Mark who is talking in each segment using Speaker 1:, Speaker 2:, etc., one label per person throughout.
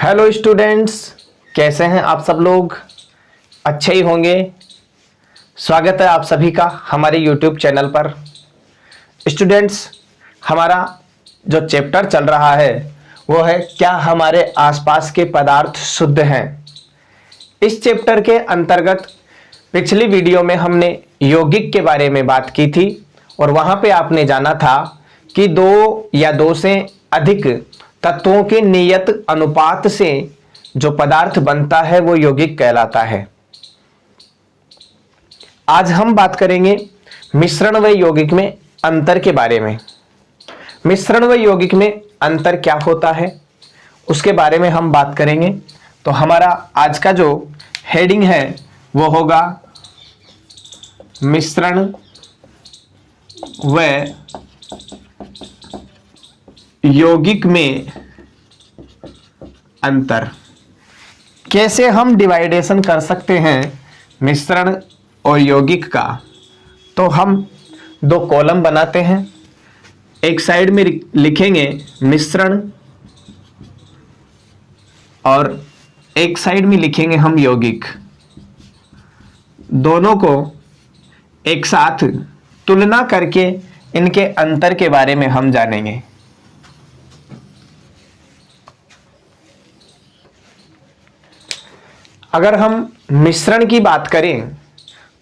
Speaker 1: Hello students, कैसे हैं आप सब लोग? अच्छे ही होंगे। स्वागत है आप सभी का हमारे यूट्यूब चैनल पर। स्टूडेंट्स, हमारा जो चैप्टर चल रहा है वो है क्या हमारे आसपास के पदार्थ शुद्ध हैं। इस चैप्टर के अंतर्गत पिछली वीडियो में हमने यौगिक के बारे में बात की थी और वहां पे आपने जाना था कि दो या दो से अधिक तत्वों के नियत अनुपात से जो पदार्थ बनता है वो यौगिक कहलाता है। आज हम बात करेंगे मिश्रण व यौगिक में अंतर के बारे में। मिश्रण व यौगिक में अंतर क्या होता है उसके बारे में हम बात करेंगे। तो हमारा आज का जो हेडिंग है वो होगा मिश्रण व यौगिक में अंतर। कैसे हम डिवाइडेशन कर सकते हैं मिश्रण और यौगिक का? तो हम दो कॉलम बनाते हैं, एक साइड में लिखेंगे मिश्रण और एक साइड में लिखेंगे हम यौगिक। दोनों को एक साथ तुलना करके इनके अंतर के बारे में हम जानेंगे। अगर हम मिश्रण की बात करें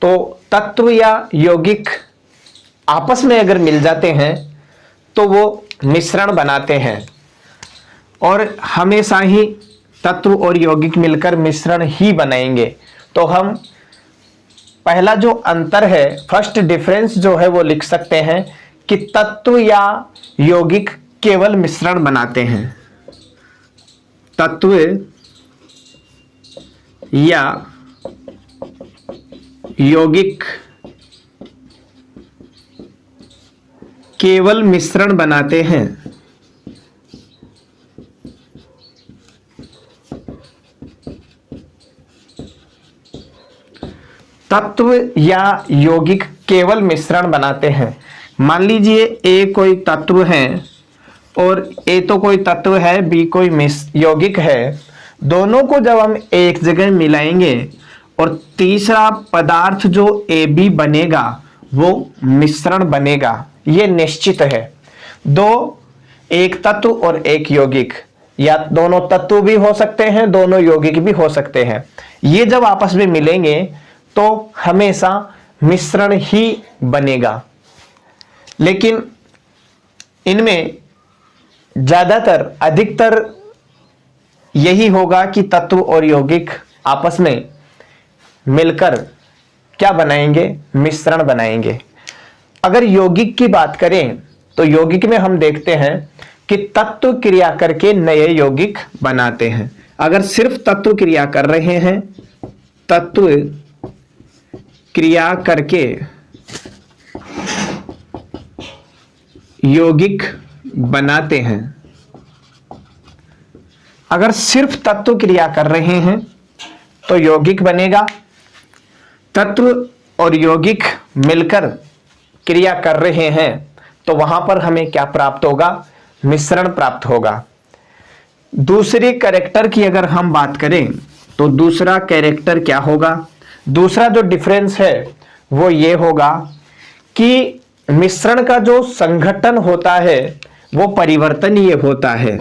Speaker 1: तो तत्व या यौगिक आपस में अगर मिल जाते हैं तो वो मिश्रण बनाते हैं और हमेशा ही तत्व और यौगिक मिलकर मिश्रण ही बनाएंगे। तो हम पहला जो अंतर है, फर्स्ट डिफरेंस जो है वो लिख सकते हैं कि तत्व या यौगिक केवल मिश्रण बनाते हैं। तत्व या यौगिक केवल मिश्रण बनाते हैं। तत्व या यौगिक केवल मिश्रण बनाते हैं। मान लीजिए ए कोई तत्व है और ए तो कोई तत्व है, बी कोई यौगिक है। दोनों को जब हम एक जगह मिलाएंगे और तीसरा पदार्थ जो ए बी बनेगा वो मिश्रण बनेगा, ये निश्चित है। दो, एक तत्व और एक यौगिक, या दोनों तत्व भी हो सकते हैं, दोनों यौगिक भी हो सकते हैं। ये जब आपस में मिलेंगे तो हमेशा मिश्रण ही बनेगा। लेकिन इनमें ज्यादातर अधिकतर यही होगा कि तत्व और यौगिक आपस में मिलकर क्या बनाएंगे? मिश्रण बनाएंगे। अगर यौगिक की बात करें तो यौगिक में हम देखते हैं कि तत्व क्रिया करके नए यौगिक बनाते हैं। अगर सिर्फ तत्व क्रिया कर रहे हैं, तत्व क्रिया करके यौगिक बनाते हैं। अगर सिर्फ तत्व क्रिया कर रहे हैं तो यौगिक बनेगा। तत्व और यौगिक मिलकर क्रिया कर रहे हैं तो वहां पर हमें क्या प्राप्त होगा? मिश्रण प्राप्त होगा। दूसरे कैरेक्टर की अगर हम बात करें तो दूसरा कैरेक्टर क्या होगा? दूसरा जो डिफरेंस है वो ये होगा कि मिश्रण का जो संघटन होता है वो परिवर्तनीय होता है।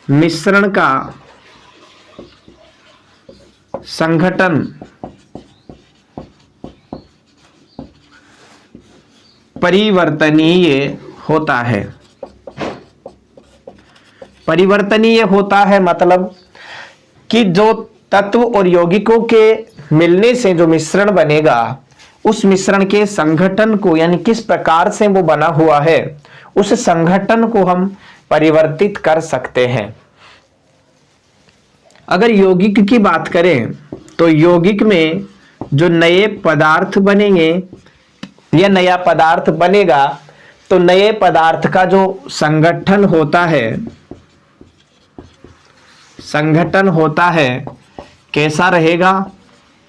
Speaker 1: मिश्रण का संघटन परिवर्तनीय होता है। परिवर्तनीय होता है मतलब कि जो तत्व और यौगिकों के मिलने से जो मिश्रण बनेगा उस मिश्रण के संघटन को, यानी किस प्रकार से वो बना हुआ है, उस संघटन को हम परिवर्तित कर सकते हैं। अगर यौगिक की बात करें तो यौगिक में जो नए पदार्थ बनेंगे या नया पदार्थ बनेगा तो नए पदार्थ का जो संगठन होता है, संगठन होता है कैसा रहेगा?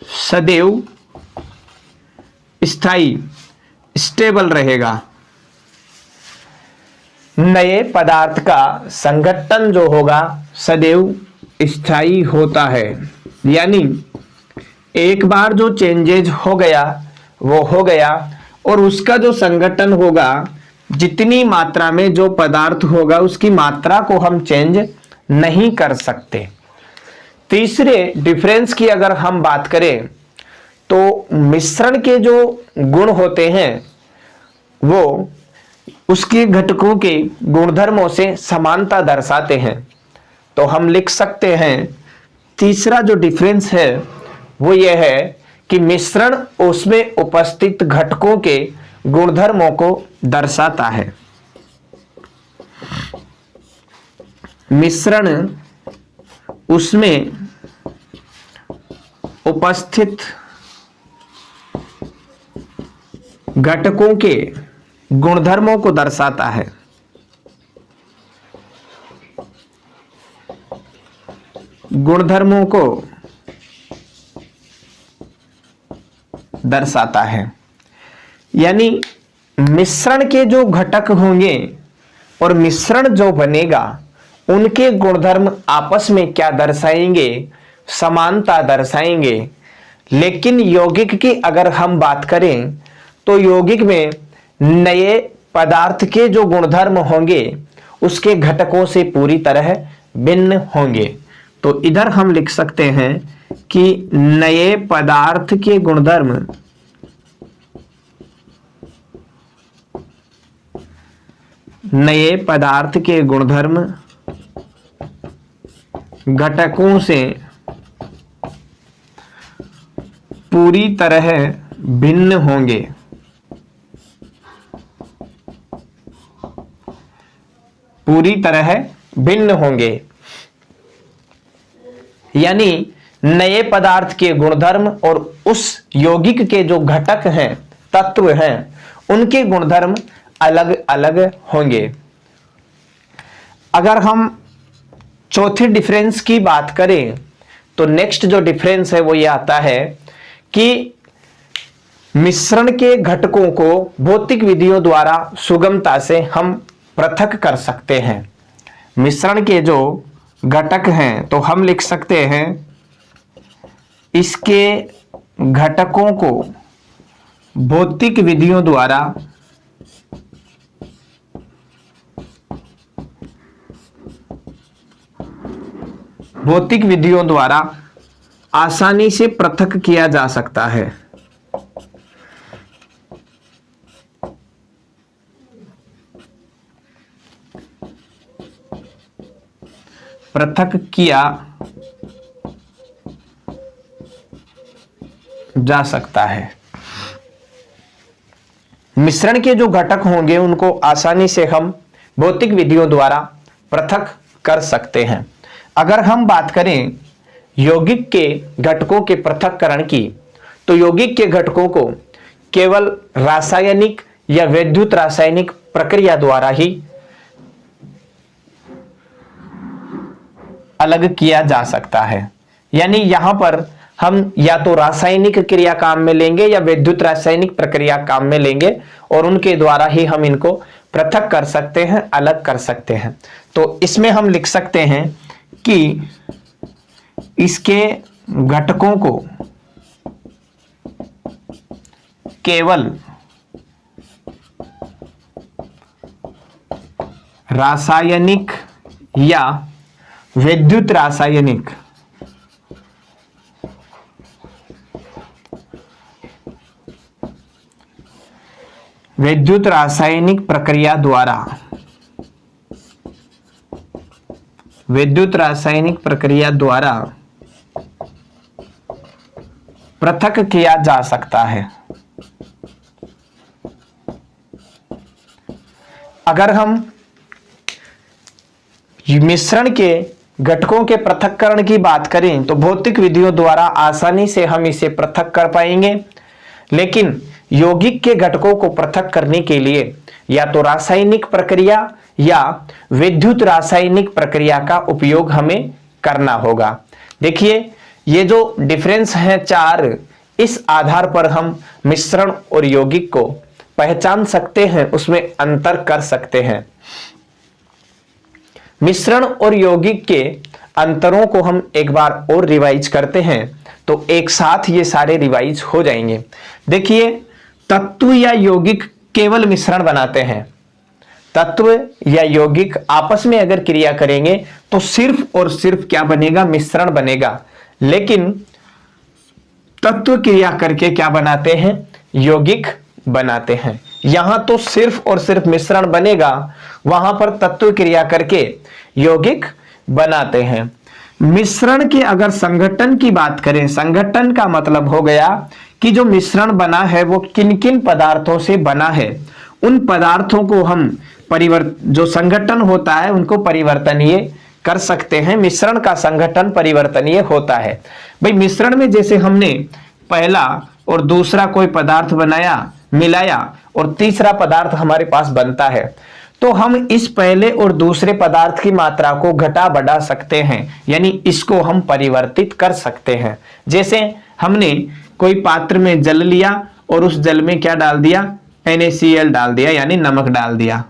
Speaker 1: सदैव स्थायी, स्टेबल रहेगा। नए पदार्थ का संघटन जो होगा सदैव स्थायी होता है। यानी एक बार जो चेंजेज हो गया वो हो गया, और उसका जो संघटन होगा, जितनी मात्रा में जो पदार्थ होगा उसकी मात्रा को हम चेंज नहीं कर सकते। तीसरे डिफरेंस की अगर हम बात करें तो मिश्रण के जो गुण होते हैं वो उसके घटकों के गुणधर्मों से समानता दर्शाते हैं। तो हम लिख सकते हैं तीसरा जो डिफरेंस है वो यह है कि मिश्रण उसमें उपस्थित घटकों के गुणधर्मों को दर्शाता है। मिश्रण उसमें उपस्थित घटकों के गुणधर्मों को दर्शाता है। गुणधर्मों को दर्शाता है। यानी मिश्रण के जो घटक होंगे और मिश्रण जो बनेगा उनके गुणधर्म आपस में क्या दर्शाएंगे, समानता दर्शाएंगे। लेकिन यौगिक की अगर हम बात करें तो यौगिक में नए पदार्थ के जो गुणधर्म होंगे उसके घटकों से पूरी तरह भिन्न होंगे। तो इधर हम लिख सकते हैं कि नए पदार्थ के गुणधर्म नए पदार्थ के गुणधर्म घटकों से पूरी तरह भिन्न होंगे। पूरी तरह भिन्न होंगे। यानी नए पदार्थ के गुणधर्म और उस यौगिक के जो घटक हैं, तत्व हैं, उनके गुणधर्म अलग अलग होंगे। अगर हम चौथे डिफरेंस की बात करें तो नेक्स्ट जो डिफरेंस है वो ये आता है कि मिश्रण के घटकों को भौतिक विधियों द्वारा सुगमता से हम पृथक कर सकते हैं। मिश्रण के जो घटक हैं तो हम लिख सकते हैं इसके घटकों को भौतिक विधियों द्वारा आसानी से पृथक किया जा सकता है। पृथक किया जा सकता है। मिश्रण के जो घटक होंगे उनको आसानी से हम भौतिक विधियों द्वारा पृथक कर सकते हैं। अगर हम बात करें यौगिक के घटकों के पृथक्करण की तो यौगिक के घटकों को केवल रासायनिक या विद्युत रासायनिक प्रक्रिया द्वारा ही अलग किया जा सकता है। यानी यहां पर हम या तो रासायनिक क्रिया काम में लेंगे या विद्युत रासायनिक प्रक्रिया काम में लेंगे और उनके द्वारा ही हम इनको पृथक कर सकते हैं, अलग कर सकते हैं। तो इसमें हम लिख सकते हैं कि इसके घटकों को केवल रासायनिक या विद्युत रासायनिक प्रक्रिया द्वारा पृथक किया जा सकता है। अगर हम मिश्रण के घटकों के पृथक्करण की बात करें तो भौतिक विधियों द्वारा आसानी से हम इसे पृथक कर पाएंगे। लेकिन यौगिक के घटकों को पृथक करने के लिए या तो रासायनिक प्रक्रिया या विद्युत रासायनिक प्रक्रिया का उपयोग हमें करना होगा। देखिए ये जो डिफरेंस है चार, इस आधार पर हम मिश्रण और यौगिक को पहचान सकते हैं, उसमें अंतर कर सकते हैं। मिश्रण और यौगिक के अंतरों को हम एक बार और रिवाइज करते हैं तो एक साथ ये सारे रिवाइज हो जाएंगे। देखिए, तत्व या यौगिक केवल मिश्रण बनाते हैं। तत्व या यौगिक आपस में अगर क्रिया करेंगे तो सिर्फ और सिर्फ क्या बनेगा? मिश्रण बनेगा। लेकिन तत्व क्रिया करके क्या बनाते हैं? यौगिक बनाते हैं। यहां तो सिर्फ और सिर्फ मिश्रण बनेगा, वहां पर तत्व क्रिया करके यौगिक बनाते हैं। मिश्रण के अगर संगठन की बात करें, संगठन का मतलब हो गया कि जो मिश्रण बना है वो किन किन पदार्थों से बना है, उन पदार्थों को हम जो संगठन होता है उनको परिवर्तनीय कर सकते हैं। मिश्रण का संगठन परिवर्तनीय होता है। भाई, मिश्रण में जैसे हमने पहला और दूसरा कोई पदार्थ बनाया, मिलाया और तीसरा पदार्थ हमारे पास बनता है, तो हम इस पहले और दूसरे पदार्थ की मात्रा को घटा बढ़ा सकते हैं, यानी इसको हम परिवर्तित कर सकते हैं। जैसे हमने कोई पात्र में जल लिया और उस जल में क्या डाल दिया? NaCl डाल दिया, यानी नमक डाल दिया,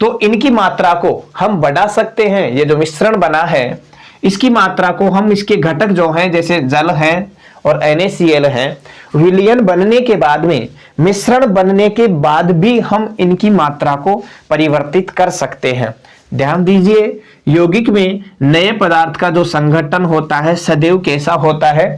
Speaker 1: तो इनकी मात्रा को हम बढ़ा सकते हैं। ये जो मिश्रण बना है इसकी मात्रा को हम, इसके घटक जो हैं जैसे जल है और NaCl है, विलयन बनने के बाद में, मिश्रण बनने के बाद भी हम इनकी मात्रा को परिवर्तित कर सकते हैं। ध्यान दीजिए, यौगिक में नए पदार्थ का जो संगठन होता है सदैव कैसा होता है?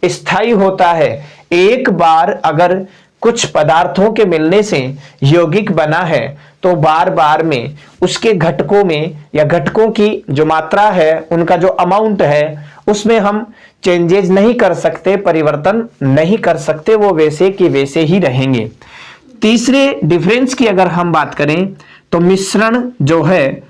Speaker 1: स्थायी होता है। एक बार अगर कुछ पदार्थों के मिलने से यौगिक बना है तो बार बार में उसके घटकों में या घटकों की जो मात्रा है, उनका जो अमाउंट है, उसमें हम चेंजेस नहीं कर सकते, परिवर्तन नहीं कर सकते, वो वैसे के वैसे ही रहेंगे। तीसरे डिफरेंस की अगर हम बात करें तो मिश्रण जो है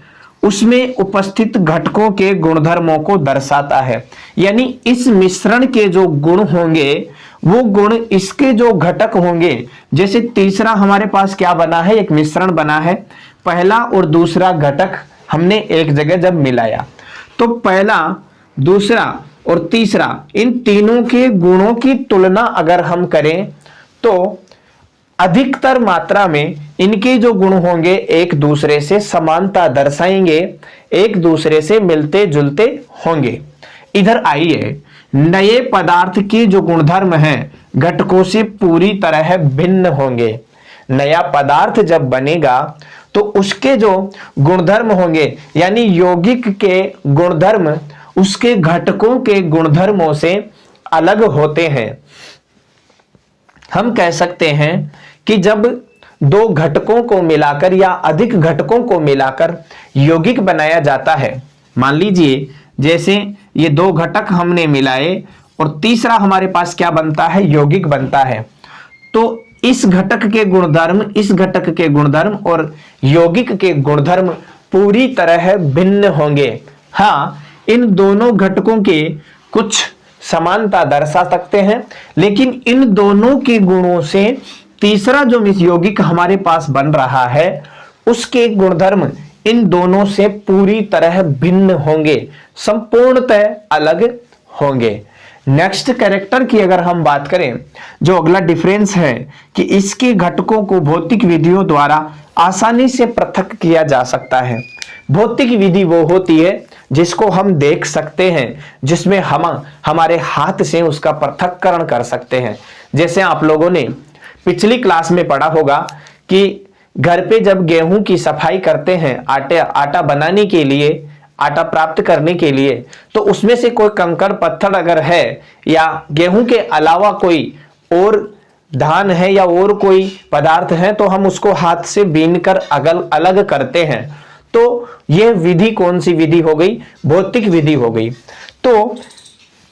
Speaker 1: उसमें उपस्थित घटकों के गुणधर्मों को दर्शाता है, यानी इस मिश्रण के जो गुण होंगे वो गुण इसके जो घटक होंगे। जैसे तीसरा हमारे पास क्या बना है? एक मिश्रण बना है। पहला और दूसरा घटक हमने एक जगह जब मिलाया तो पहला, दूसरा और तीसरा, इन तीनों के गुणों की तुलना अगर हम करें तो अधिकतर मात्रा में इनके जो गुण होंगे एक दूसरे से समानता दर्शाएंगे, एक दूसरे से मिलते जुलते होंगे। इधर आइए, नए पदार्थ के जो गुणधर्म हैं घटकों से पूरी तरह भिन्न होंगे। नया पदार्थ जब बनेगा तो उसके जो गुणधर्म होंगे, यानी यौगिक के गुणधर्म उसके घटकों के गुणधर्मों से अलग होते हैं। हम कह सकते हैं कि जब दो घटकों को मिलाकर या अधिक घटकों को मिलाकर यौगिक बनाया जाता है, मान लीजिए जैसे ये दो घटक हमने मिलाए और तीसरा हमारे पास क्या बनता है? यौगिक बनता है, तो इस घटक के गुणधर्म, इस घटक के गुणधर्म और यौगिक के गुणधर्म पूरी तरह भिन्न होंगे। हाँ, इन दोनों घटकों के कुछ समानता दर्शा सकते हैं, लेकिन इन दोनों के गुणों से तीसरा जो यौगिक हमारे पास बन रहा है उसके गुणधर्म इन दोनों से पूरी तरह भिन्न होंगे, संपूर्णतः अलग होंगे। नेक्स्ट कैरेक्टर की अगर हम बात करें, जो अगला डिफरेंस है कि इसके घटकों को भौतिक विधियों द्वारा आसानी से पृथक किया जा सकता है। भौतिक विधि वो होती है जिसको हम देख सकते हैं, जिसमें हम हमारे हाथ से उसका पृथक्करण कर सकते हैं। जैसे आप लोगों ने पिछली क्लास में पढ़ा होगा कि घर पे जब गेहूं की सफाई करते हैं, आटा बनाने के लिए, आटा प्राप्त करने के लिए, तो उसमें से कोई कंकड़ पत्थर अगर है या गेहूं के अलावा कोई और धान है या और कोई पदार्थ है तो हम उसको हाथ से बीनकर अलग करते हैं। तो यह विधि कौन सी विधि हो गई? भौतिक विधि हो गई। तो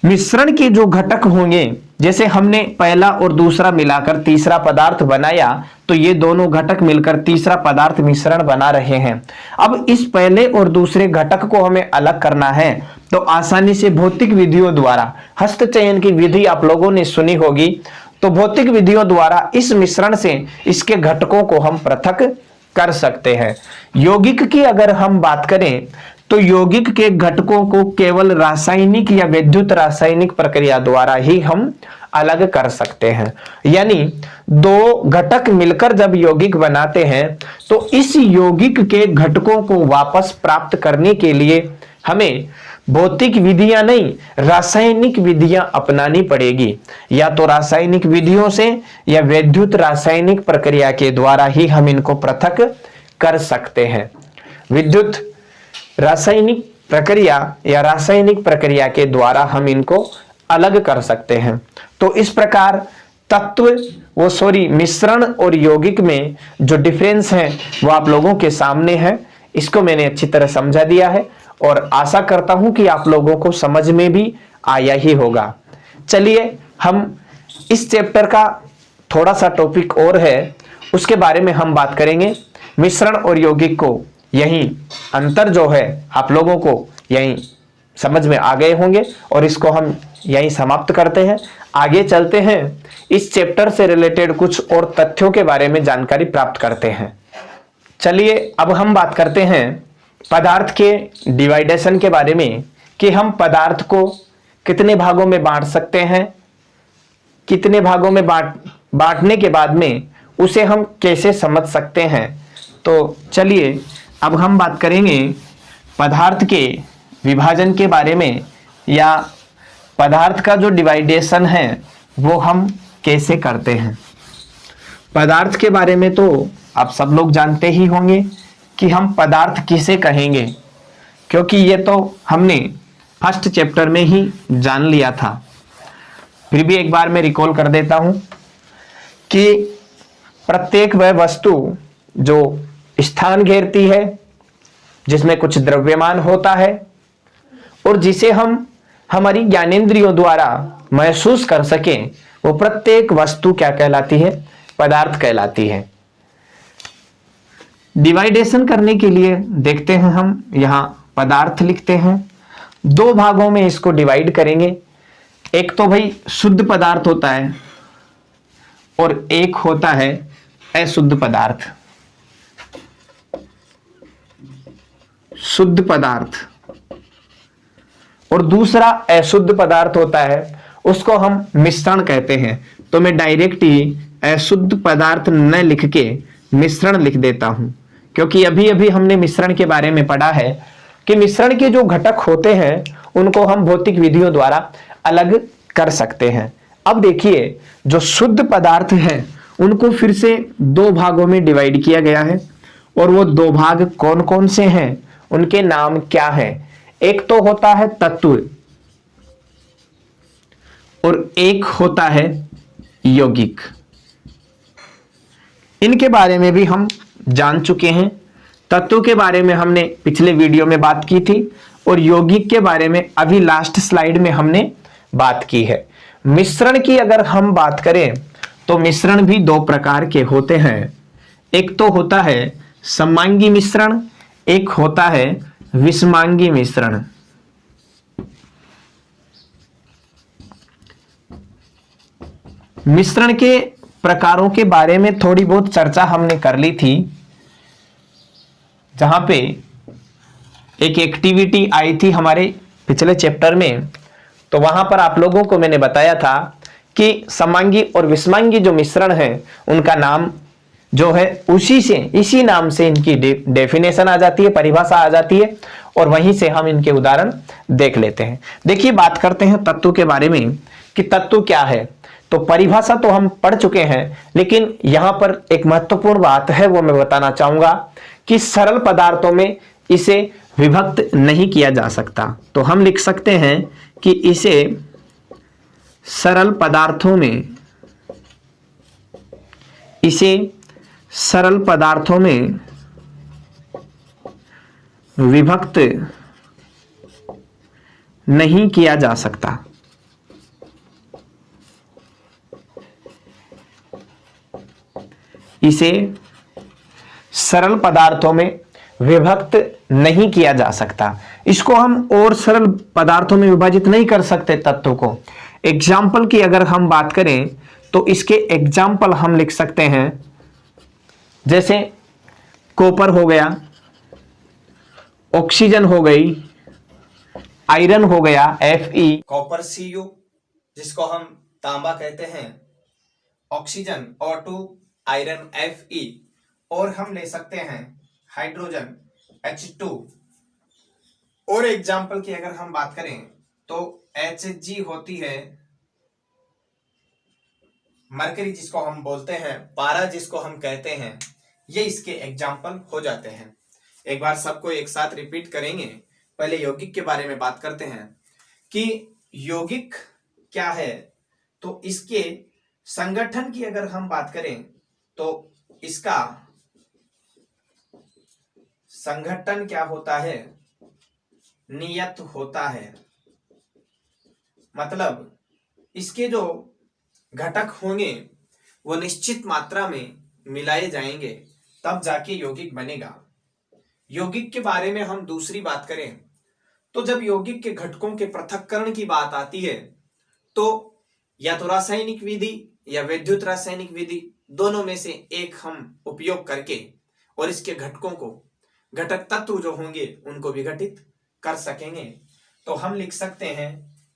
Speaker 1: मिश्रण के जो घटक होंगे, जैसे हमने पहला और दूसरा मिलाकर तीसरा पदार्थ बनाया, तो ये दोनों घटक मिलकर तीसरा पदार्थ मिश्रण बना रहे हैं। अब इस पहले और दूसरे घटक को हमें अलग करना है तो आसानी से भौतिक विधियों द्वारा, हस्तचयन की विधि आप लोगों ने सुनी होगी, तो भौतिक विधियों द्वारा इस मिश्रण से इसके घटकों को हम पृथक कर सकते हैं। यौगिक की अगर हम बात करें तो यौगिक के घटकों को केवल रासायनिक या विद्युत रासायनिक प्रक्रिया द्वारा ही हम अलग कर सकते हैं। यानी दो घटक मिलकर जब यौगिक बनाते हैं तो इस यौगिक के घटकों को वापस प्राप्त करने के लिए हमें भौतिक विधियां नहीं, रासायनिक विधियां अपनानी पड़ेगी। या तो रासायनिक विधियों से या वैद्युत रासायनिक प्रक्रिया के द्वारा ही हम इनको पृथक कर सकते हैं। विद्युत रासायनिक प्रक्रिया या रासायनिक प्रक्रिया के द्वारा हम इनको अलग कर सकते हैं। तो इस प्रकार मिश्रण और यौगिक में जो डिफरेंस है वो आप लोगों के सामने है। इसको मैंने अच्छी तरह समझा दिया है और आशा करता हूं कि आप लोगों को समझ में भी आया ही होगा। चलिए हम इस चैप्टर का थोड़ा सा टॉपिक और है, उसके बारे में हम बात करेंगे। मिश्रण और यौगिक को यही अंतर जो है आप लोगों को यही समझ में आ गए होंगे और इसको हम यही समाप्त करते हैं। आगे चलते हैं, इस चैप्टर से रिलेटेड कुछ और तथ्यों के बारे में जानकारी प्राप्त करते हैं। चलिए अब हम बात करते हैं पदार्थ के डिवाइडेशन के बारे में कि हम पदार्थ को कितने भागों में बांट सकते हैं, कितने भागों में बांटने के बाद में उसे हम कैसे समझ सकते हैं। तो चलिए अब हम बात करेंगे पदार्थ के विभाजन के बारे में, या पदार्थ का जो डिवाइडेशन है वो हम कैसे करते हैं। पदार्थ के बारे में तो आप सब लोग जानते ही होंगे कि हम पदार्थ किसे कहेंगे, क्योंकि ये तो हमने फर्स्ट चैप्टर में ही जान लिया था। फिर भी एक बार मैं रिकॉल कर देता हूं कि प्रत्येक वह वस्तु जो स्थान घेरती है, जिसमें कुछ द्रव्यमान होता है और जिसे हम हमारी ज्ञानेंद्रियों द्वारा महसूस कर सकें, वो प्रत्येक वस्तु क्या कहलाती है, पदार्थ कहलाती है। डिवाइडेशन करने के लिए देखते हैं, हम यहां पदार्थ लिखते हैं, दो भागों में इसको डिवाइड करेंगे। एक तो भाई शुद्ध पदार्थ होता है और एक होता है अशुद्ध पदार्थ। शुद्ध पदार्थ और दूसरा अशुद्ध पदार्थ होता है, उसको हम मिश्रण कहते हैं। तो मैं डायरेक्ट ही अशुद्ध पदार्थ न लिख के मिश्रण लिख देता हूं, क्योंकि अभी अभी हमने मिश्रण के बारे में पढ़ा है कि मिश्रण के जो घटक होते हैं उनको हम भौतिक विधियों द्वारा अलग कर सकते हैं। अब देखिए, जो शुद्ध पदार्थ है उनको फिर से दो भागों में डिवाइड किया गया है, और वो दो भाग कौन कौन से हैं, उनके नाम क्या है। एक तो होता है तत्व और एक होता है यौगिक। इनके बारे में भी हम जान चुके हैं। तत्व के बारे में हमने पिछले वीडियो में बात की थी और यौगिक के बारे में अभी लास्ट स्लाइड में हमने बात की है। मिश्रण की अगर हम बात करें तो मिश्रण भी दो प्रकार के होते हैं। एक तो होता है समांगी मिश्रण, एक होता है विषमांगी मिश्रण। मिश्रण के प्रकारों के बारे में थोड़ी बहुत चर्चा हमने कर ली थी, जहां पे एक एक्टिविटी आई थी हमारे पिछले चैप्टर में। तो वहां पर आप लोगों को मैंने बताया था कि समांगी और विषमांगी जो मिश्रण है उनका नाम जो है इसी नाम से इनकी डेफिनेशन आ जाती है, परिभाषा आ जाती है, और वहीं से हम इनके उदाहरण देख लेते हैं। देखिए, बात करते हैं तत्व के बारे में कि तत्व क्या है। तो परिभाषा तो हम पढ़ चुके हैं, लेकिन यहां पर एक महत्वपूर्ण बात है वो मैं बताना चाहूंगा कि सरल पदार्थों में इसे विभक्त नहीं किया जा सकता। तो हम लिख सकते हैं कि इसे सरल पदार्थों में विभक्त नहीं किया जा सकता। इसे सरल पदार्थों में विभक्त नहीं किया जा सकता। इसको हम और सरल पदार्थों में विभाजित नहीं कर सकते तत्व को। एग्जाम्पल की अगर हम बात करें तो इसके एग्जाम्पल हम लिख सकते हैं, जैसे कॉपर हो गया, ऑक्सीजन हो गई, आयरन हो गया Fe,
Speaker 2: कॉपर Cu, जिसको हम
Speaker 1: तांबा कहते हैं, ऑक्सीजन O2 आयरन Fe, और हम ले सकते हैं हाइड्रोजन H2। और एग्जाम्पल की अगर हम बात करें तो Hg होती है मरकरी, जिसको हम बोलते हैं पारा, जिसको हम कहते हैं। ये इसके एग्जाम्पल हो जाते हैं। एक बार सबको एक साथ रिपीट करेंगे। पहले यौगिक के बारे में बात करते हैं कि यौगिक क्या है। तो इसके संगठन की अगर हम बात करें तो इसका संगठन क्या होता है, नियत होता है। मतलब इसके जो घटक होंगे वो निश्चित मात्रा में मिलाए जाएंगे, तब जाके यौगिक बनेगा। यौगिक के बारे में हम दूसरी बात करें तो जब यौगिक के घटकों के पृथक्करण की बात आती है तो या तो रासायनिक विधि या विद्युत रासायनिक विधि, दोनों में से एक हम उपयोग करके और इसके घटकों को, घटक तत्व जो होंगे उनको विघटित कर सकेंगे। तो हम लिख सकते हैं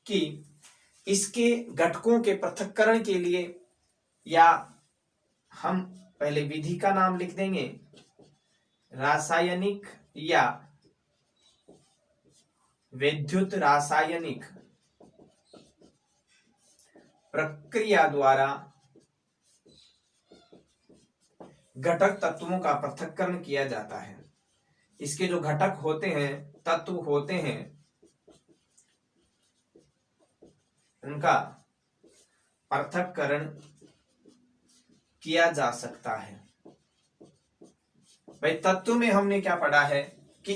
Speaker 1: कि इसके घटकों के पृथक्करण के लिए, या हम पहले विधि का नाम लिख देंगे, रासायनिक या विद्युत रासायनिक प्रक्रिया द्वारा घटक तत्वों का पृथक्करण किया जाता है। इसके जो घटक होते हैं, तत्व होते हैं, उनका पृथक्करण किया जा सकता है। भाई तत्व में हमने क्या पढ़ा है कि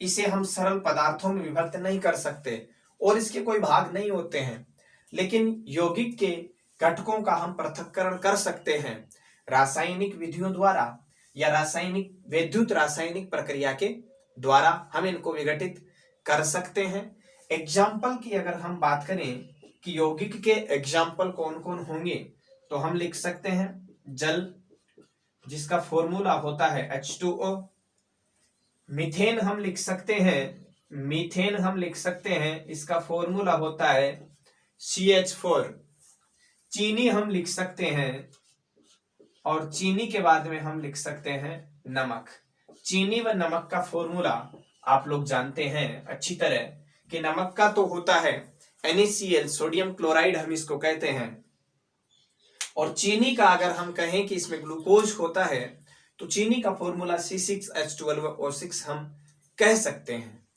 Speaker 1: इसे हम सरल पदार्थों में विभक्त नहीं कर सकते और इसके कोई भाग नहीं होते हैं, लेकिन यौगिक के घटकों का हम पृथक्करण कर सकते हैं रासायनिक विधियों द्वारा या रासायनिक विद्युत रासायनिक प्रक्रिया के द्वारा हम इनको विघटित कर सकते हैं। एग्जाम्पल की अगर हम बात करें कि यौगिक के एग्जाम्पल कौन कौन होंगे, तो हम लिख सकते हैं जल, जिसका फॉर्मूला होता है H2O। मीथेन हम लिख सकते हैं, मीथेन हम लिख सकते हैं, इसका फॉर्मूला होता है CH4। चीनी हम लिख सकते हैं, और चीनी के बाद में हम लिख सकते हैं नमक। चीनी व नमक का फॉर्मूला आप लोग जानते हैं अच्छी तरह कि नमक का तो होता है NaCl, सोडियम क्लोराइड हम इसको कहते हैं, और चीनी का अगर हम कहें कि इसमें ग्लूकोज होता है तो चीनी का फॉर्मूला C6H12O6 हम कह सकते हैं।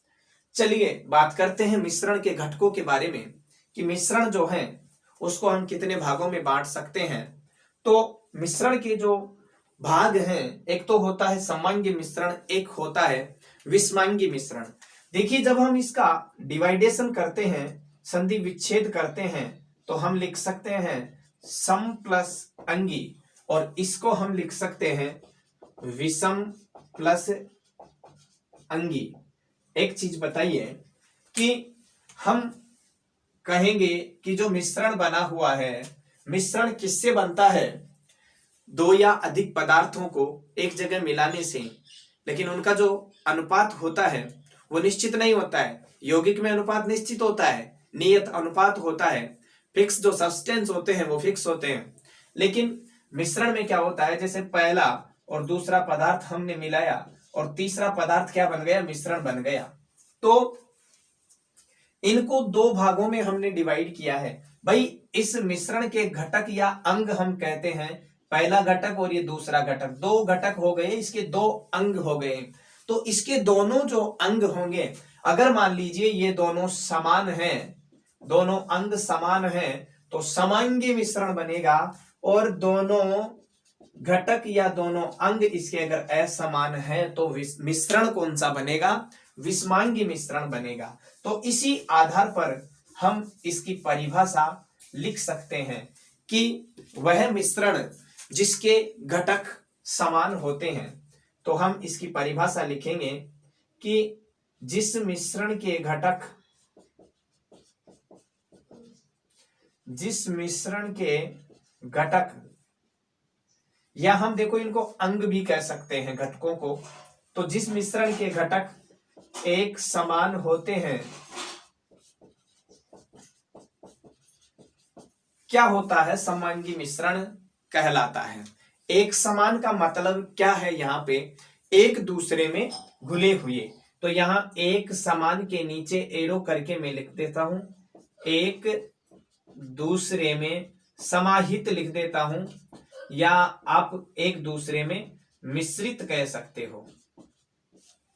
Speaker 1: चलिए बात करते हैं मिश्रण के घटकों के बारे में कि मिश्रण जो है उसको हम कितने भागों में बांट सकते हैं। तो मिश्रण के जो भाग हैं, एक तो होता है समांगी मिश्रण, एक होता है विषमांगी मिश्रण। देखिए जब हम इसका डिवाइडेशन करते हैं, संधि विच्छेद करते हैं, तो हम लिख सकते हैं सम प्लस अंगी, और इसको हम लिख सकते हैं विषम प्लस अंगी। एक चीज बताइए कि हम कहेंगे कि जो मिश्रण बना हुआ है, मिश्रण किससे बनता है? दो या अधिक पदार्थों को एक जगह मिलाने से, लेकिन उनका जो अनुपात होता है वो निश्चित नहीं होता है। यौगिक में अनुपात निश्चित होता है, नियत अनुपात होता है, फिक्स जो सब्सटेंस होते हैं वो फिक्स होते हैं। लेकिन मिश्रण में क्या होता है, जैसे पहला और दूसरा पदार्थ हमने मिलाया और तीसरा पदार्थ क्या बन गया, मिश्रण बन गया। तो इनको दो भागों में हमने डिवाइड किया है। भाई इस मिश्रण के घटक या अंग हम कहते हैं, पहला घटक और ये दूसरा घटक, दो घटक हो गए, इसके दो अंग हो गए। तो इसके दोनों जो अंग होंगे, अगर मान लीजिए ये दोनों समान हैं, दोनों अंग समान हैं, तो समांगी मिश्रण बनेगा। और दोनों घटक या दोनों अंग इसके अगर असमान है तो मिश्रण कौन सा बनेगा, विषमांगी मिश्रण बनेगा। तो इसी आधार पर हम इसकी परिभाषा लिख सकते हैं कि वह मिश्रण जिसके घटक समान होते हैं। तो हम इसकी परिभाषा लिखेंगे कि जिस मिश्रण के घटक, जिस मिश्रण के घटक, या हम देखो इनको अंग भी कह सकते हैं घटकों को, तो जिस मिश्रण के घटक एक समान होते हैं, क्या होता है, समांगी मिश्रण कहलाता है। एक समान का मतलब क्या है, यहाँ पे एक दूसरे में घुले हुए। तो यहाँ एक समान के नीचे एरो करके मैं लिख देता हूं, एक दूसरे में समाहित लिख देता हूं, या आप एक दूसरे में मिश्रित कह सकते हो।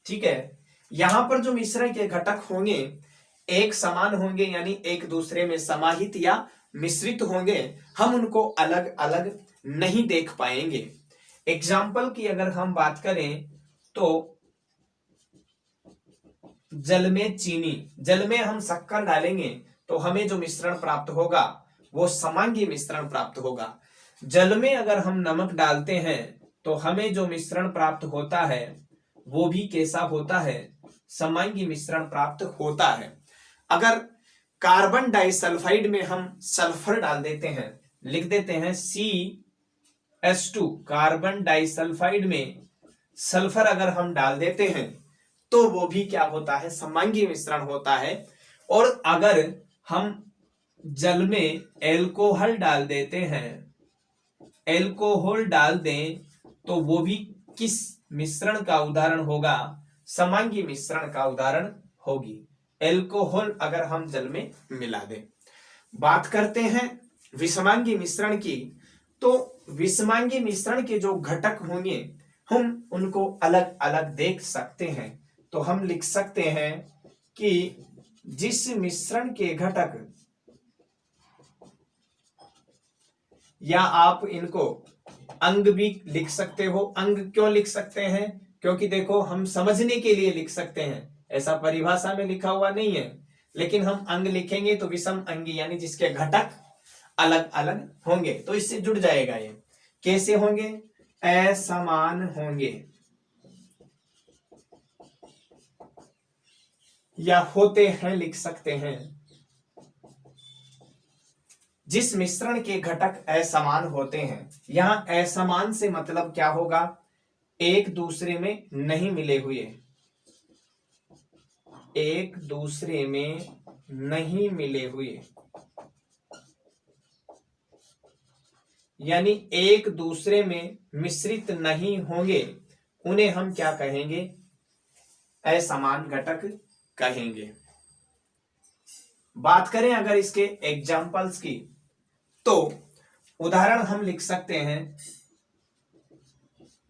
Speaker 1: ठीक है, यहां पर जो मिश्रण के घटक होंगे एक समान होंगे, यानी एक दूसरे में समाहित या मिश्रित होंगे, हम उनको अलग अलग नहीं देख पाएंगे। एग्जाम्पल की अगर हम बात करें तो जल में चीनी, जल में हम शक्कर डालेंगे तो हमें जो मिश्रण प्राप्त होगा वो समांगी मिश्रण प्राप्त होगा। जल में अगर हम नमक डालते हैं तो हमें जो मिश्रण प्राप्त होता है वो भी कैसा होता है, समांगी मिश्रण प्राप्त होता है। अगर कार्बन डाइसल्फाइड में हम सल्फर डाल देते हैं, लिख देते हैं CH2, कार्बन डाइसल्फाइड में सल्फर अगर हम डाल देते हैं तो वो भी क्या होता है, समांगी मिश्रण होता है। और अगर हम जल में एल्कोहल डाल देते हैं, एल्कोहल डाल दें तो वो भी किस मिश्रण का उदाहरण होगा, समांगी मिश्रण का उदाहरण होगी। एल्कोहल अगर हम जल में मिला दें। बात करते हैं विषमांगी मिश्रण की, तो विषमांगी मिश्रण के जो घटक होंगे हम उनको अलग अलग देख सकते हैं। तो हम लिख सकते हैं कि जिस मिश्रण के घटक, या आप इनको अंग भी लिख सकते हो। अंग क्यों लिख सकते हैं, क्योंकि देखो हम समझने के लिए लिख सकते हैं, ऐसा परिभाषा में लिखा हुआ नहीं है, लेकिन हम अंग लिखेंगे तो विषम अंगी यानी जिसके घटक अलग अलग होंगे, तो इससे जुड़ जाएगा। ये कैसे होंगे, असमान होंगे या होते हैं लिख सकते हैं। जिस मिश्रण के घटक असमान होते हैं, यहां असमान से मतलब क्या होगा, एक दूसरे में नहीं मिले हुए, एक दूसरे में नहीं मिले हुए, यानी एक दूसरे में मिश्रित नहीं होंगे, उन्हें हम क्या कहेंगे, असमान घटक कहेंगे। बात करें अगर इसके एग्जाम्पल्स की, तो उदाहरण हम लिख सकते हैं,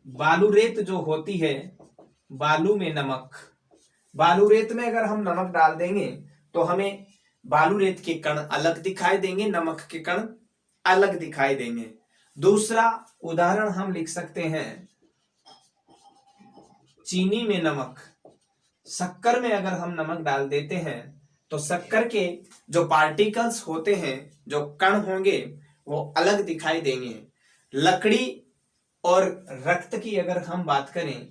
Speaker 1: बालू रेत जो होती है, बालू में नमक, बालू रेत में अगर हम नमक डाल देंगे तो हमें बालू रेत के कण अलग दिखाई देंगे, नमक के कण अलग दिखाई देंगे। दूसरा उदाहरण हम लिख सकते हैं, चीनी में नमक, शक्कर में अगर हम नमक डाल देते हैं तो शक्कर के जो पार्टिकल्स होते हैं, जो कण होंगे वो अलग दिखाई देंगे। लकड़ी और रक्त की अगर हम बात करें,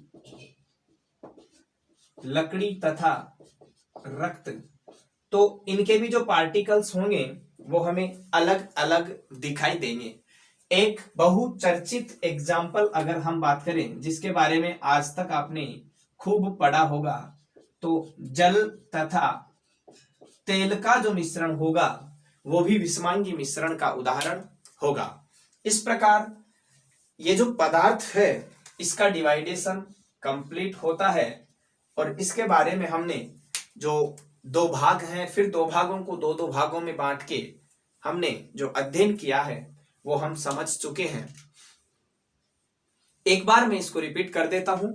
Speaker 1: लकड़ी तथा रक्त, तो इनके भी जो पार्टिकल्स होंगे वो हमें अलग अलग दिखाई देंगे। एक बहुचर्चित एग्जाम्पल अगर हम बात करें जिसके बारे में आज तक आपने खूब पढ़ा होगा, तो जल तथा तेल का जो मिश्रण होगा वो भी विषमांगी मिश्रण का उदाहरण होगा। इस प्रकार ये जो पदार्थ है इसका डिवाइडेशन कंप्लीट होता है, और इसके बारे में हमने जो दो भाग हैं, फिर दो भागों को दो दो भागों में बांट के हमने जो अध्ययन किया है वो हम समझ चुके हैं। एक बार मैं इसको रिपीट कर देता हूं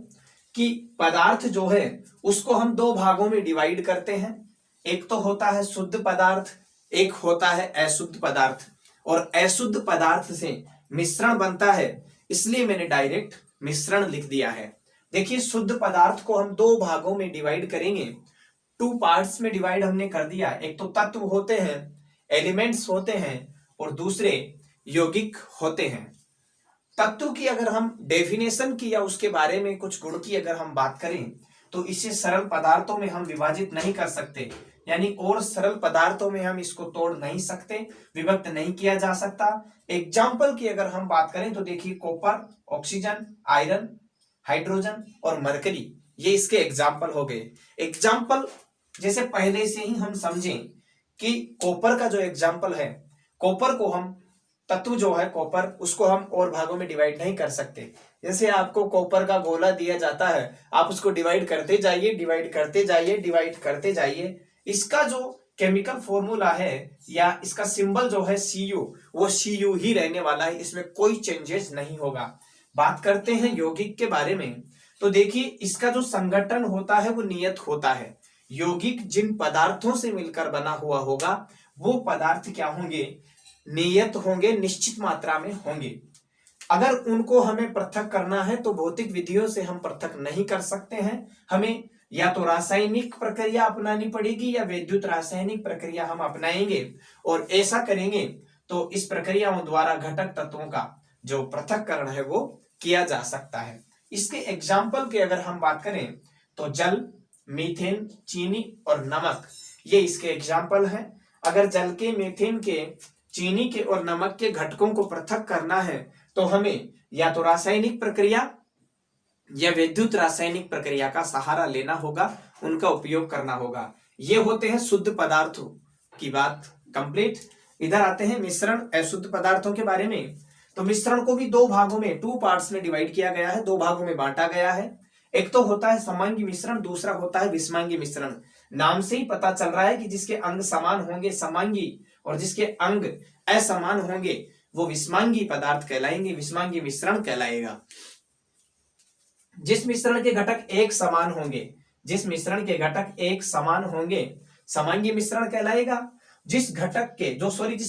Speaker 1: कि पदार्थ जो है उसको हम दो भागों में डिवाइड करते हैं। एक तो होता है शुद्ध पदार्थ, एक होता है अशुद्ध पदार्थ, और अशुद्ध पदार्थ से मिश्रण बनता है, इसलिए मैंने डायरेक्ट मिश्रण लिख दिया है। देखिए, शुद्ध पदार्थ को हम दो भागों में डिवाइड करेंगे, टू पार्ट्स में डिवाइड हमने कर दिया। एक तो तत्व होते हैं, एलिमेंट्स होते हैं, और दूसरे यौगिक होते हैं। तत्व की अगर हम डेफिनेशन की या उसके बारे में कुछ गुण की अगर हम बात करें तो इसे सरल पदार्थों में हम विभाजित नहीं कर सकते, यानी और सरल पदार्थों में हम इसको तोड़ नहीं सकते, विभक्त नहीं किया जा सकता। एग्जाम्पल की अगर हम बात करें तो देखिए, कॉपर, ऑक्सीजन, आयरन, हाइड्रोजन और मरकरी, ये इसके एग्जाम्पल हो गए। एग्जाम्पल जैसे पहले से ही हम समझें कि कॉपर का जो एग्जाम्पल है कॉपर को हम तत्व जो है कॉपर, उसको हम और भागों में डिवाइड नहीं कर सकते। जैसे आपको कॉपर का गोला दिया जाता है, आप उसको डिवाइड करते जाइए, डिवाइड करते जाइए, डिवाइड करते जाइए। इसका जो केमिकल फॉर्मूला है या इसका सिंबल जो है Cu, वो Cu ही रहने वाला है, इसमें कोई चेंजेस नहीं होगा। बात करते हैं यौगिक के बारे में, तो देखिए इसका जो संगठन होता है वो नियत होता है। यौगिक जिन पदार्थों से मिलकर बना हुआ होगा वो पदार्थ क्या होंगे, नियत होंगे, निश्चित मात्रा में होंगे। अगर उनको हमें पृथक करना है तो भौतिक विधियों से हम पृथक नहीं कर सकते हैं, हमें या तो रासायनिक प्रक्रिया अपनानी पड़ेगी या विद्युत रासायनिक प्रक्रिया हम अपनाएंगे, और ऐसा करेंगे तो इस प्रक्रियाओं द्वारा घटक तत्वों का जो पृथक्करण है वो किया जा सकता है। इसके एग्जाम्पल की अगर हम बात करें तो जल, मीथेन, चीनी और नमक, ये इसके एग्जाम्पल हैं। अगर जल के, मीथेन के, चीनी के और नमक के घटकों को पृथक करना है तो हमें या तो रासायनिक प्रक्रिया या विद्युत रासायनिक प्रक्रिया का सहारा लेना होगा, उनका उपयोग करना होगा। ये होते हैं शुद्ध पदार्थों की बात कंप्लीट। इधर आते हैं मिश्रण अशुद्ध पदार्थों के बारे में। तो मिश्रण को भी दो भागों में, 2 पार्ट्स में डिवाइड किया गया है, 2 भागों में बांटा गया है। एक तो होता है समांगी मिश्रण, दूसरा होता है विषमांगी मिश्रण। नाम से ही पता चल रहा है कि जिसके अंग समान होंगे समांगी और जिसके अंग असमान होंगे वो विषमांगी पदार्थ कहलाएंगे, विषमांगी मिश्रण कहलाएगा। जिस मिश्रण के घटक एक समान होंगे, जिस मिश्रण के घटक एक समान होंगे समांगी मिश्रण कहलाएगा। जिस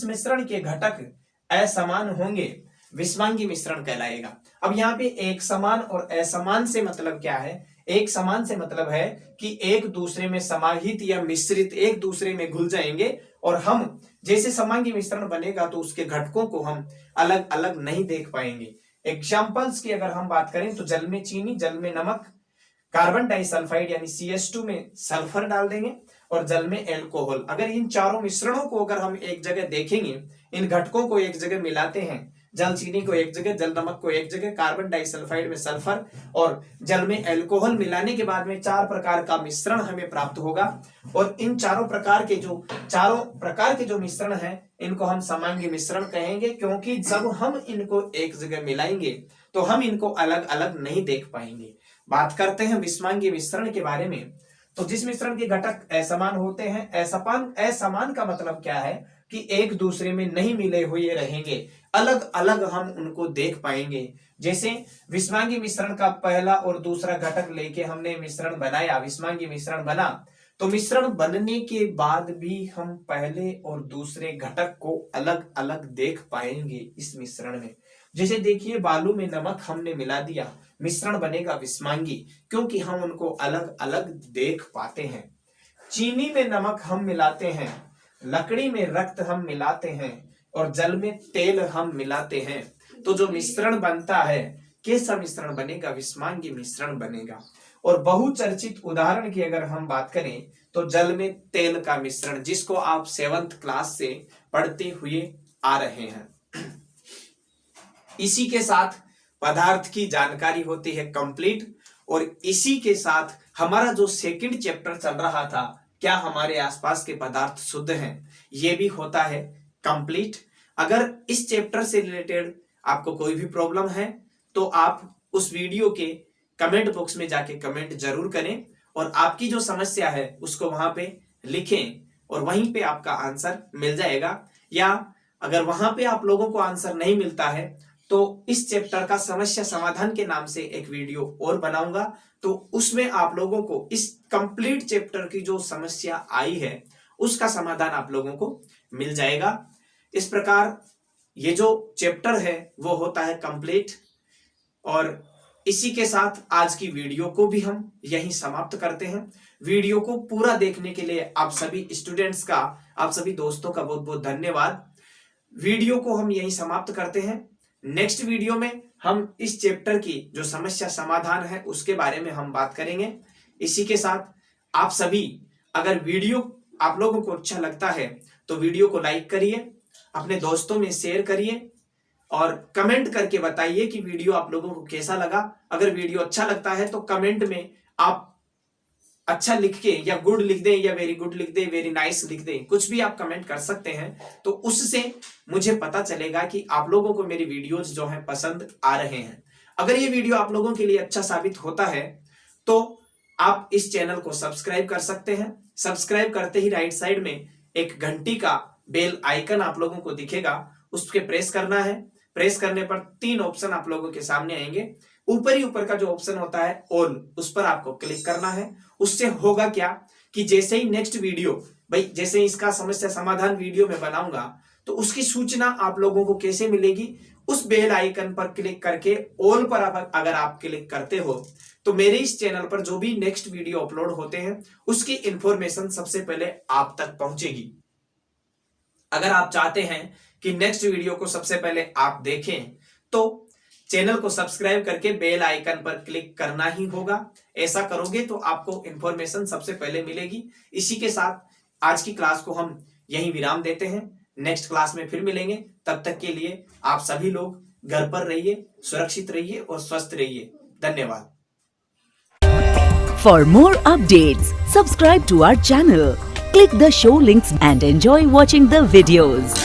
Speaker 1: मिश्रण के घटक असमान होंगे विषमांगी मिश्रण कहलाएगा। अब यहाँ पे एक समान और असमान से मतलब क्या है? एक समान से मतलब है कि एक दूसरे में समाहित या मिश्रित, एक दूसरे में घुल जाएंगे, और हम जैसे समांगी मिश्रण बनेगा तो उसके घटकों को हम अलग अलग नहीं देख पाएंगे। एग्जाम्पल्स की अगर हम बात करें तो जल में चीनी, जल में नमक, कार्बन डाइसल्फाइड यानी CH2 में सल्फर डाल देंगे, और जल में एल्कोहल। अगर इन चारों मिश्रणों को अगर हम एक जगह देखेंगे, इन घटकों को एक जगह मिलाते हैं, जल चीनी को एक जगह, जल नमक को एक जगह, कार्बन डाइसल्फाइड में सल्फर और जल में एल्कोहल मिलाने के बाद में 4 प्रकार का मिश्रण हमें प्राप्त होगा। और इन चारों प्रकार के जो मिश्रण हैं इनको हम समांगी मिश्रण कहेंगे, क्योंकि जब हम इनको एक जगह मिलाएंगे तो हम इनको अलग अलग नहीं देख पाएंगे। बात करते हैं विषमांगी मिश्रण के बारे में। तो जिस मिश्रण के घटक असमान होते हैं, असमान का मतलब क्या है कि एक दूसरे में नहीं मिले हुए रहेंगे, अलग अलग हम उनको देख पाएंगे। जैसे विषमांगी मिश्रण का पहला और दूसरा घटक लेके हमने मिश्रण बनाया, विषमांगी मिश्रण बना, तो मिश्रण बनने के बाद भी हम पहले और दूसरे घटक को अलग अलग देख पाएंगे इस मिश्रण में। जैसे देखिए बालू में नमक हमने मिला दिया, मिश्रण बनेगा विषमांगी, क्योंकि हम उनको अलग अलग देख पाते हैं। चीनी में नमक हम मिलाते हैं, लकड़ी में रक्त हम मिलाते हैं, और जल में तेल हम मिलाते हैं, तो जो मिश्रण बनता है कैसा मिश्रण बनेगा? विषमांगी मिश्रण बनेगा। और बहुचर्चित उदाहरण की अगर हम बात करें तो जल में तेल का मिश्रण, जिसको आप 7th क्लास से पढ़ते हुए आ रहे हैं। इसी के साथ पदार्थ की जानकारी होती है कंप्लीट, और इसी के साथ हमारा जो सेकंड चैप्टर चल रहा था, क्या हमारे आसपास के पदार्थ शुद्ध हैं, ये भी होता है कंप्लीट। अगर इस चैप्टर से रिलेटेड आपको कोई भी प्रॉब्लम है तो आप उस वीडियो के कमेंट बॉक्स में जाके कमेंट जरूर करें, और आपकी जो समस्या है उसको वहां पे लिखें और वहीं पे आपका आंसर मिल जाएगा। या अगर वहां पे आप लोगों को आंसर नहीं मिलता है तो इस चैप्टर का समस्या समाधान के नाम से एक वीडियो और बनाऊंगा, तो उसमें आप लोगों को इस कंप्लीट चैप्टर की जो समस्या आई है उसका समाधान आप लोगों को मिल जाएगा। इस प्रकार ये जो चैप्टर है वो होता है कंप्लीट। और इसी के साथ आज की वीडियो को भी हम यहीं समाप्त करते हैं। वीडियो को पूरा देखने के लिए आप सभी स्टूडेंट्स का, आप सभी दोस्तों का बहुत बहुत धन्यवाद। वीडियो को हम यहीं समाप्त करते हैं। नेक्स्ट वीडियो में हम इस चैप्टर की जो समस्या समाधान है उसके बारे में हम बात करेंगे। इसी के साथ आप सभी, अगर वीडियो आप लोगों को अच्छा लगता है तो वीडियो को लाइक करिए, अपने दोस्तों में शेयर करिए, और कमेंट करके बताइए कि वीडियो आप लोगों को कैसा लगा। अगर वीडियो अच्छा लगता है तो कमेंट में आप
Speaker 2: अच्छा लिख के या गुड लिख दें या वेरी गुड लिख दें, वेरी नाइस लिख दें, कुछ भी आप कमेंट कर सकते हैं। तो उससे मुझे पता चलेगा कि आप लोगों को मेरी वीडियोज जो है पसंद आ रहे हैं। अगर ये वीडियो आप लोगों के लिए अच्छा साबित होता है तो आप इस चैनल को सब्सक्राइब कर सकते हैं। सब्सक्राइब करते ही राइट साइड में एक घंटी का बेल आइकन आप लोगों को दिखेगा, उस पर प्रेस करना है। प्रेस करने पर 3 ऑप्शन आप लोगों के सामने आएंगे। ऊपर का जो ऑप्शन होता है ऑल, उस पर आपको क्लिक करना है। उससे होगा क्या कि जैसे ही नेक्स्ट वीडियो, भाई जैसे इसका समस्या समाधान वीडियो में बनाऊंगा तो उसकी सूचना आप लोगों को कैसे मिलेगी, उस बेल आइकन पर क्लिक करके ऑल पर अगर आप क्लिक करते हो तो मेरे इस चैनल पर जो भी नेक्स्ट वीडियो अपलोड होते हैं उसकी इंफॉर्मेशन सबसे पहले आप तक पहुंचेगी। अगर आप चाहते हैं कि नेक्स्ट वीडियो को सबसे पहले आप देखें तो चैनल को सब्सक्राइब करके बेल आइकन पर क्लिक करना ही होगा। ऐसा करोगे तो आपको इंफॉर्मेशन सबसे पहले मिलेगी। इसी के साथ आज की क्लास को हम यहीं विराम देते हैं। नेक्स्ट क्लास में फिर मिलेंगे। तब तक के लिए आप सभी लोग घर पर रहिए, सुरक्षित रहिए और स्वस्थ रहिए। धन्यवाद।
Speaker 3: For more updates, subscribe to our channel, click the show links and enjoy watching the videos.